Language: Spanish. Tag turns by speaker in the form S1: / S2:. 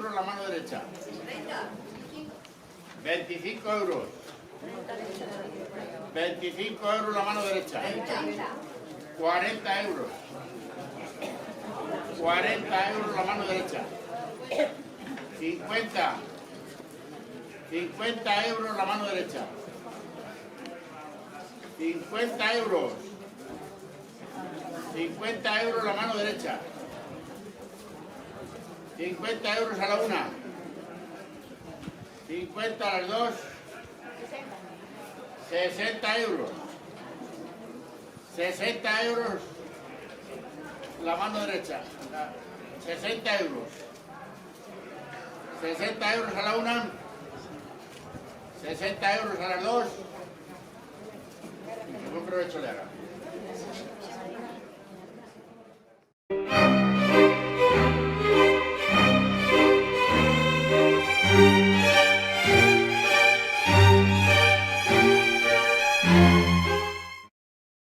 S1: euros la mano derecha. 25 euros. 25 euros la mano derecha. 40 euros. 40 euros la mano derecha. 50. 50 euros la mano derecha. 50 euros. 50 euros la mano derecha. 50 euros a la una. 50 a las dos. 60 euros. 60 euros la mano derecha. 60 euros. 60 euros a la una. 60 euros a las dos. Buen provecho le haga.